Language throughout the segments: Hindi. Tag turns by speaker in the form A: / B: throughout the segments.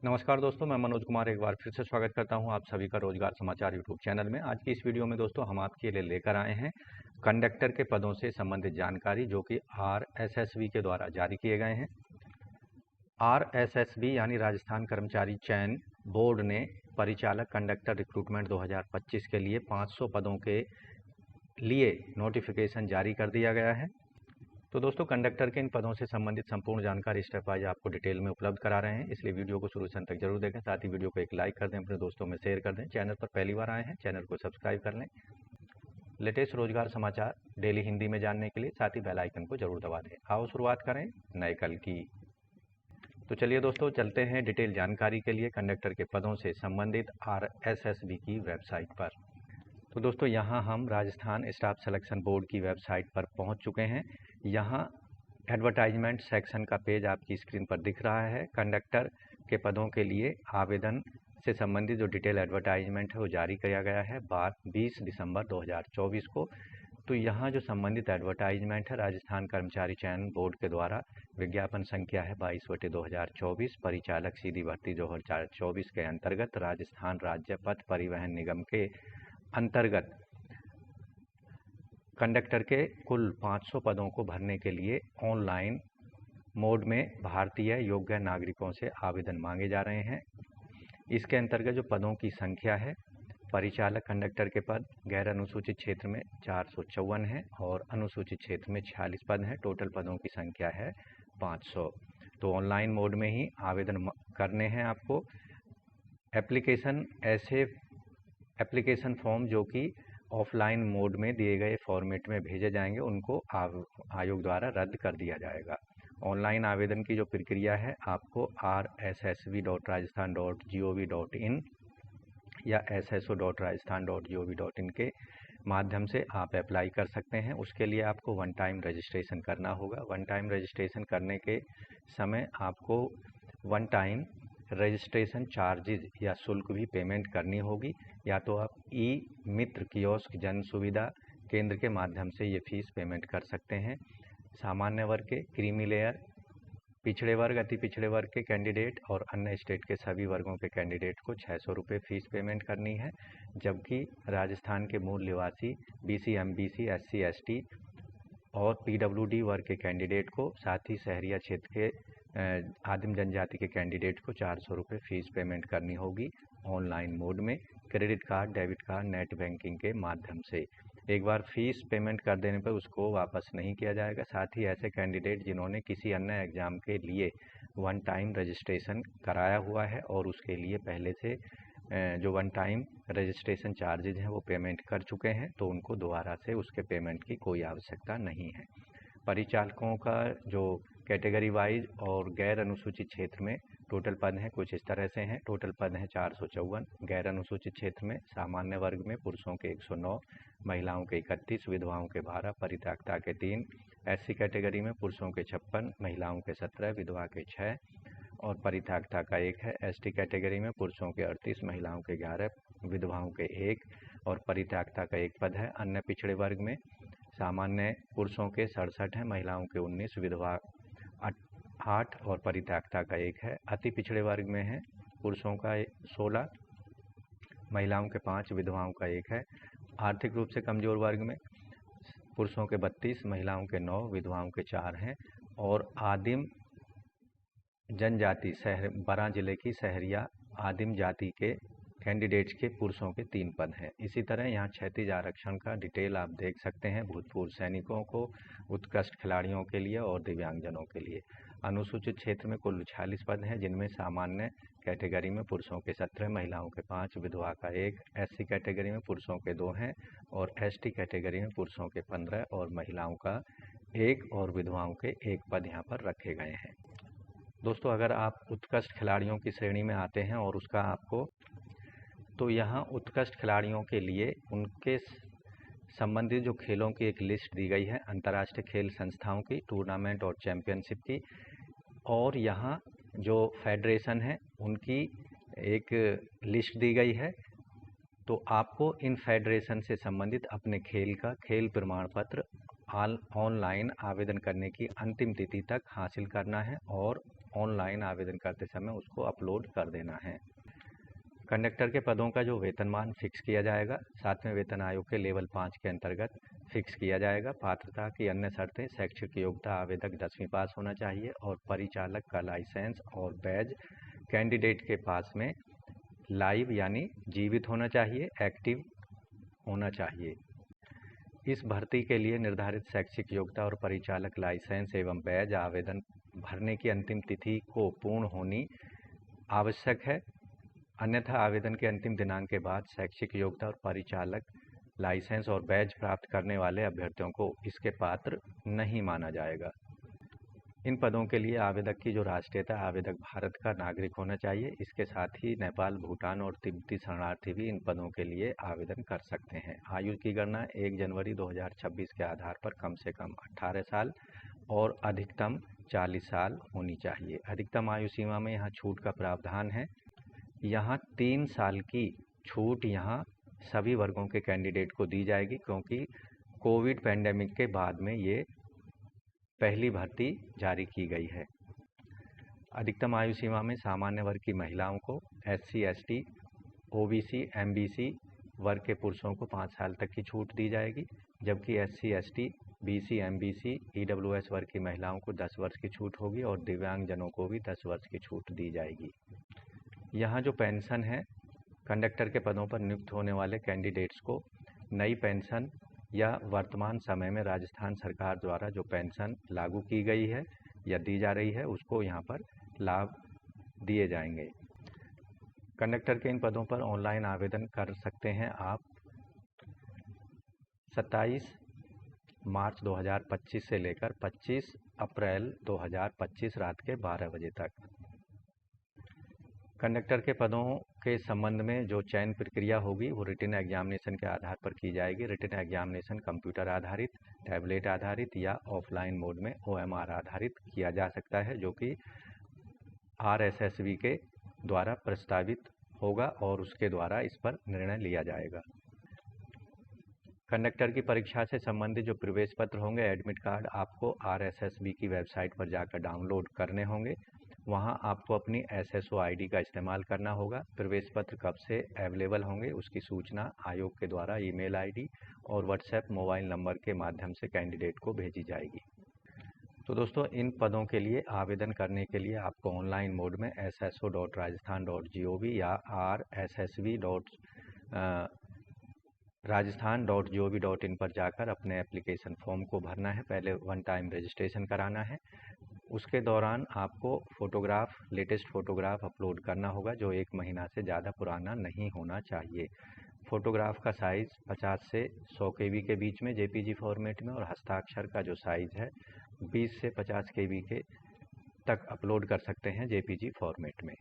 A: नमस्कार दोस्तों, मैं मनोज कुमार एक बार फिर से स्वागत करता हूं आप सभी का रोजगार समाचार यूट्यूब चैनल में। आज की इस वीडियो में दोस्तों हम आपके लिए लेकर आए हैं कंडक्टर के पदों से संबंधित जानकारी जो कि RSSB के द्वारा जारी किए गए हैं। RSSB यानी राजस्थान कर्मचारी चयन बोर्ड ने परिचालक कंडक्टर रिक्रूटमेंट 2025 के लिए 500 पदों के लिए नोटिफिकेशन जारी कर दिया गया है। तो दोस्तों कंडक्टर के इन पदों से संबंधित संपूर्ण जानकारी स्टेप वाइज आपको डिटेल में उपलब्ध करा रहे हैं, इसलिए वीडियो को शुरू से अंत तक जरूर देखें। साथ ही वीडियो को एक लाइक कर दें, अपने दोस्तों में शेयर कर दें। चैनल पर पहली बार आए हैं, चैनल को सब्सक्राइब कर लें। लेटेस्ट रोजगार समाचार डेली हिंदी में जानने के लिए साथ ही बेल आइकन को जरूर दबा दें। आओ शुरुआत करें नए कल की। तो चलिए दोस्तों चलते हैं डिटेल जानकारी के लिए कंडक्टर के पदों से संबंधित RSSB की वेबसाइट पर। तो दोस्तों यहाँ हम राजस्थान स्टाफ सिलेक्शन बोर्ड की वेबसाइट पर पहुँच चुके हैं। यहाँ एडवर्टाइजमेंट सेक्शन का पेज आपकी स्क्रीन पर दिख रहा है। कंडक्टर के पदों के लिए आवेदन से संबंधित जो डिटेल एडवर्टाइजमेंट है वो जारी किया गया है 20 दिसंबर 2024 को। तो यहाँ जो संबंधित एडवर्टाइजमेंट है राजस्थान कर्मचारी चयन बोर्ड के द्वारा विज्ञापन संख्या है 22/2024 परिचालक सीधी भर्ती 2024 के अंतर्गत राजस्थान राज्य पथ परिवहन निगम के अंतर्गत कंडक्टर के कुल 500 पदों को भरने के लिए ऑनलाइन मोड में भारतीय योग्य नागरिकों से आवेदन मांगे जा रहे हैं। इसके अंतर्गत जो पदों की संख्या है, परिचालक कंडक्टर के पद गैर अनुसूचित क्षेत्र में 454 है और अनुसूचित क्षेत्र में 46 पद हैं। टोटल पदों की संख्या है 500। तो ऑनलाइन मोड में ही आवेदन करने हैं आपको। एप्लीकेशन फॉर्म जो कि ऑफलाइन मोड में दिए गए फॉर्मेट में भेजे जाएंगे उनको आयोग द्वारा रद्द कर दिया जाएगा। ऑनलाइन आवेदन की जो प्रक्रिया है आपको rssb.rajasthan.gov.in या sso.rajasthan.gov.in के माध्यम से आप अप्लाई कर सकते हैं। उसके लिए आपको वन टाइम रजिस्ट्रेशन करना होगा। वन टाइम रजिस्ट्रेशन करने के समय आपको वन टाइम रजिस्ट्रेशन चार्जेज या शुल्क भी पेमेंट करनी होगी। या तो आप ई-मित्र कियोस्क जन सुविधा केंद्र के माध्यम से ये फीस पेमेंट कर सकते हैं। सामान्य वर्ग के, क्रीमी लेयर, पिछड़े वर्ग, अति पिछड़े वर्ग के कैंडिडेट और अन्य स्टेट के सभी वर्गों के कैंडिडेट को 600 रुपये फीस पेमेंट करनी है। जबकि राजस्थान के मूल निवासी BC, MBC, SC, ST और PWD वर्ग के कैंडिडेट को, साथ ही शहरिया क्षेत्र के आदिम जनजाति के कैंडिडेट को 400 रुपये फीस पेमेंट करनी होगी ऑनलाइन मोड में credit card, debit card, net banking के माध्यम से। एक बार फीस पेमेंट कर देने पर उसको वापस नहीं किया जाएगा। साथ ही ऐसे कैंडिडेट जिन्होंने किसी अन्य एग्ज़ाम के लिए वन टाइम रजिस्ट्रेशन कराया हुआ है और उसके लिए पहले से जो वन टाइम रजिस्ट्रेशन चार्जेज हैं वो पेमेंट कर चुके हैं, तो उनको दोबारा से उसके पेमेंट की कोई आवश्यकता नहीं है। परिचालकों का जो कैटेगरी वाइज और गैर अनुसूचित क्षेत्र में टोटल पद हैं कुछ इस तरह से हैं। टोटल पद हैं 454। गैर अनुसूचित क्षेत्र में सामान्य वर्ग में पुरुषों के 109, महिलाओं के 31, विधवाओं के 12, परित्यक्ता के 3। SC कैटेगरी में पुरुषों के 56, महिलाओं के 17, विधवा के 6 और परित्यक्ता का 1 है। ST कैटेगरी में पुरुषों के 38, महिलाओं के 11, विधवाओं के 1 और परित्यक्ता का 1 पद है। अन्य पिछड़े वर्ग में सामान्य पुरुषों के 67 है, महिलाओं के 19, विधवा 8 और परित्यक्ता का 1 है। अति पिछड़े वर्ग में है पुरुषों का 16, महिलाओं के 5, विधवाओं का 1 है। आर्थिक रूप से कमजोर वर्ग में पुरुषों के 32, महिलाओं के 9, विधवाओं के 4 हैं और आदिम जनजाति बरां जिले की शहरिया आदिम जाति के कैंडिडेट्स के पुरुषों के 3 पद हैं। इसी तरह यहाँ क्षैतिज आरक्षण का डिटेल आप देख सकते हैं भूतपूर्व सैनिकों को, उत्कृष्ट खिलाड़ियों के लिए और दिव्यांगजनों के लिए। अनुसूचित क्षेत्र में कुल 46 पद हैं जिनमें सामान्य कैटेगरी में पुरुषों के 17, महिलाओं के 5, विधवा का 1, SC कैटेगरी में पुरुषों के 2 हैं और ST कैटेगरी में पुरुषों के 15 और महिलाओं का 1 और विधवाओं के 1 पद यहाँ पर रखे गए हैं। दोस्तों अगर आप उत्कृष्ट खिलाड़ियों की श्रेणी में आते हैं और उसका आपको, तो यहाँ उत्कृष्ट खिलाड़ियों के लिए उनके संबंधित जो खेलों की एक लिस्ट दी गई है अंतर्राष्ट्रीय खेल संस्थाओं की, टूर्नामेंट और चैंपियनशिप की, और यहाँ जो फेडरेशन है उनकी एक लिस्ट दी गई है। तो आपको इन फेडरेशन से संबंधित अपने खेल का खेल प्रमाण पत्र ऑनलाइन आवेदन करने की अंतिम तिथि तक हासिल करना है और ऑनलाइन आवेदन करते समय उसको अपलोड कर देना है। कंडक्टर के पदों का जो वेतनमान फिक्स किया जाएगा 7वें वेतन आयोग के लेवल 5 के अंतर्गत फिक्स किया जाएगा। पात्रता की अन्य शर्तें शैक्षिक योग्यता आवेदक 10वीं पास होना चाहिए और परिचालक का लाइसेंस और बैज कैंडिडेट के पास में लाइव यानी जीवित होना चाहिए, एक्टिव होना चाहिए। इस भर्ती के लिए निर्धारित शैक्षिक योग्यता और परिचालक लाइसेंस एवं बैज आवेदन भरने की अंतिम तिथि को पूर्ण होनी आवश्यक है, अन्यथा आवेदन के अंतिम दिनांक के बाद शैक्षिक योग्यता और परिचालक लाइसेंस और बैज प्राप्त करने वाले अभ्यर्थियों को इसके पात्र नहीं माना जाएगा। इन पदों के लिए आवेदक की जो राष्ट्रीयता आवेदक भारत का नागरिक होना चाहिए। इसके साथ ही नेपाल, भूटान और तिब्बती शरणार्थी भी इन पदों के लिए आवेदन कर सकते हैं। आयु की गणना 1 जनवरी 2026 के आधार पर कम से कम 18 साल और अधिकतम 40 साल होनी चाहिए। अधिकतम आयु सीमा में यहाँ छूट का प्रावधान है। यहाँ 3 साल की छूट यहाँ सभी वर्गों के कैंडिडेट को दी जाएगी, क्योंकि कोविड पैंडेमिक के बाद में ये पहली भर्ती जारी की गई है। अधिकतम आयु सीमा में सामान्य वर्ग की महिलाओं को, SC, ST, OBC, MBC वर्ग के पुरुषों को 5 साल तक की छूट दी जाएगी, जबकि SC, ST, BC, MBC, EWS वर्ग की महिलाओं को 10 वर्ष की छूट होगी और दिव्यांगजनों को भी 10 वर्ष की छूट दी जाएगी। यहाँ जो पेंशन है, कंडक्टर के पदों पर नियुक्त होने वाले कैंडिडेट्स को नई पेंशन या वर्तमान समय में राजस्थान सरकार द्वारा जो पेंशन लागू की गई है या दी जा रही है उसको यहाँ पर लाभ दिए जाएंगे। कंडक्टर के इन पदों पर ऑनलाइन आवेदन कर सकते हैं आप 27 मार्च 2025 से लेकर 25 अप्रैल 2025 रात के 12 बजे तक। कंडक्टर के पदों के संबंध में जो चयन प्रक्रिया होगी वो रिटन एग्जामिनेशन के आधार पर की जाएगी। रिटन एग्जामिनेशन कंप्यूटर आधारित, टैबलेट आधारित या ऑफलाइन मोड में OMR आधारित किया जा सकता है, जो कि RSSB के द्वारा प्रस्तावित होगा और उसके द्वारा इस पर निर्णय लिया जाएगा। कंडक्टर की परीक्षा से संबंधित जो प्रवेश पत्र होंगे, एडमिट कार्ड आपको RSSB की वेबसाइट पर जाकर डाउनलोड करने होंगे। वहां आपको अपनी SSO ID का इस्तेमाल करना होगा। प्रवेश पत्र कब से अवेलेबल होंगे उसकी सूचना आयोग के द्वारा ईमेल ID और WhatsApp मोबाइल नंबर के माध्यम से कैंडिडेट को भेजी जाएगी। तो दोस्तों, इन पदों के लिए आवेदन करने के लिए आपको ऑनलाइन मोड में sso.rajasthan.gov या rssb.rajasthan.gov.in पर जाकर अपने एप्लीकेशन फॉर्म को भरना है। पहले 1 टाइम रजिस्ट्रेशन कराना है। उसके दौरान आपको फोटोग्राफ, लेटेस्ट फोटोग्राफ अपलोड करना होगा, जो 1 महीना से ज़्यादा पुराना नहीं होना चाहिए। फोटोग्राफ का साइज़ 50 से 100 KB के बीच में JPG फॉर्मेट में और हस्ताक्षर का जो साइज़ है 20 से 50 KB के तक अपलोड कर सकते हैं JPG फॉर्मेट में।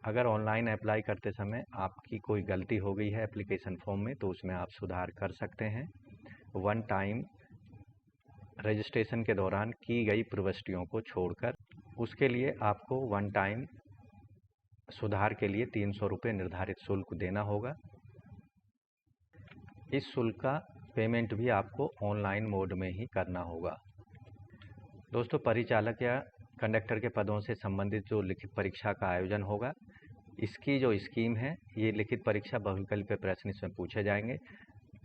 A: अगर ऑनलाइन अप्लाई करते समय आपकी कोई गलती हो गई है एप्लीकेशन फॉर्म में तो उसमें आप सुधार कर सकते हैं। 1 टाइम रजिस्ट्रेशन के दौरान की गई प्रविष्टियों को छोड़कर उसके लिए आपको 1 टाइम सुधार के लिए 300 रुपये निर्धारित शुल्क देना होगा। इस शुल्क का पेमेंट भी आपको ऑनलाइन मोड में ही करना होगा। दोस्तों, परिचालक या कंडक्टर के पदों से संबंधित जो लिखित परीक्षा का आयोजन होगा, इसकी जो स्कीम है, ये लिखित परीक्षा बहुविकल्पीय प्रश्न इसमें पूछे जाएंगे।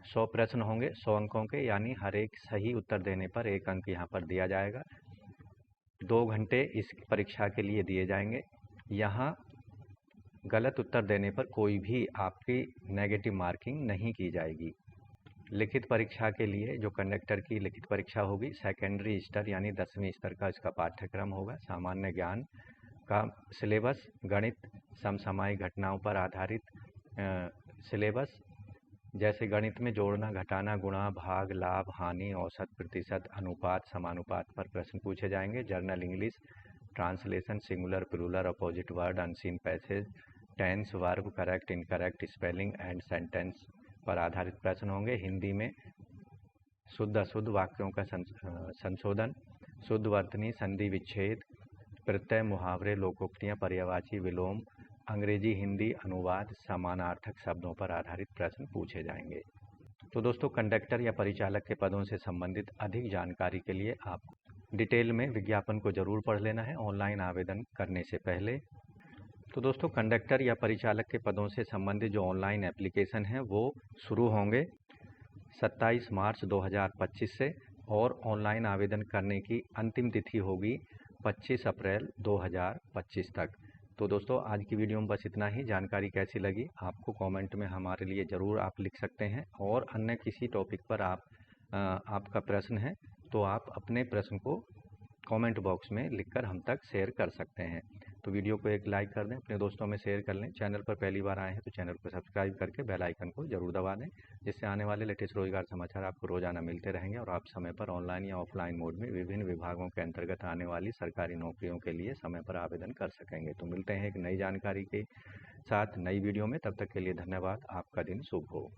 A: 100 प्रश्न होंगे 100 अंकों के, यानी हर एक सही उत्तर देने पर 1 अंक यहाँ पर दिया जाएगा। 2 घंटे इस परीक्षा के लिए दिए जाएंगे। यहाँ गलत उत्तर देने पर कोई भी आपकी नेगेटिव मार्किंग नहीं की जाएगी। लिखित परीक्षा के लिए जो कंडक्टर की लिखित परीक्षा होगी, सेकेंडरी स्तर यानी 10वीं स्तर का इसका पाठ्यक्रम होगा। सामान्य ज्ञान का सिलेबस, गणित, समसामयिक घटनाओं पर आधारित सिलेबस, जैसे गणित में जोड़ना, घटाना, गुणा, भाग, लाभ, हानि, औसत, प्रतिशत, अनुपात, समानुपात पर प्रश्न पूछे जाएंगे। General English, translation, singular, plural, opposite word, unseen passage, tense, verb, correct, incorrect, spelling and sentence पर आधारित प्रश्न होंगे। हिंदी में शुद्ध अशुद्ध वाक्यों का संशोधन, शुद्ध वर्तनी, संधि विच्छेद, प्रत्यय, मुहावरे, लोकोक्तियाँ, पर्यायवाची, विलोम, अंग्रेजी हिंदी अनुवाद, समानार्थक शब्दों पर आधारित प्रश्न पूछे जाएंगे। तो दोस्तों, कंडक्टर या परिचालक के पदों से संबंधित अधिक जानकारी के लिए आप डिटेल में विज्ञापन को ज़रूर पढ़ लेना है ऑनलाइन आवेदन करने से पहले। तो दोस्तों, कंडक्टर या परिचालक के पदों से संबंधित जो ऑनलाइन एप्लीकेशन हैं वो शुरू होंगे 27 मार्च 2025 से, और ऑनलाइन आवेदन करने की अंतिम तिथि होगी 25 अप्रैल 2025 तक। तो दोस्तों, आज की वीडियो में बस इतना ही। जानकारी कैसी लगी आपको कमेंट में हमारे लिए ज़रूर आप लिख सकते हैं, और अन्य किसी टॉपिक पर आपका प्रश्न है तो आप अपने प्रश्न को कमेंट बॉक्स में लिखकर हम तक शेयर कर सकते हैं। तो वीडियो को एक लाइक कर दें, अपने दोस्तों में शेयर कर लें। चैनल पर पहली बार आए हैं तो चैनल को सब्सक्राइब करके बेल आइकन को जरूर दबा दें, जिससे आने वाले लेटेस्ट रोजगार समाचार आपको रोजाना मिलते रहेंगे और आप समय पर ऑनलाइन या ऑफलाइन मोड में विभिन्न विभागों के अंतर्गत आने वाली सरकारी नौकरियों के लिए समय पर आवेदन कर सकेंगे। तो मिलते हैं एक नई जानकारी के साथ नई वीडियो में। तब तक के लिए धन्यवाद। आपका दिन शुभ हो।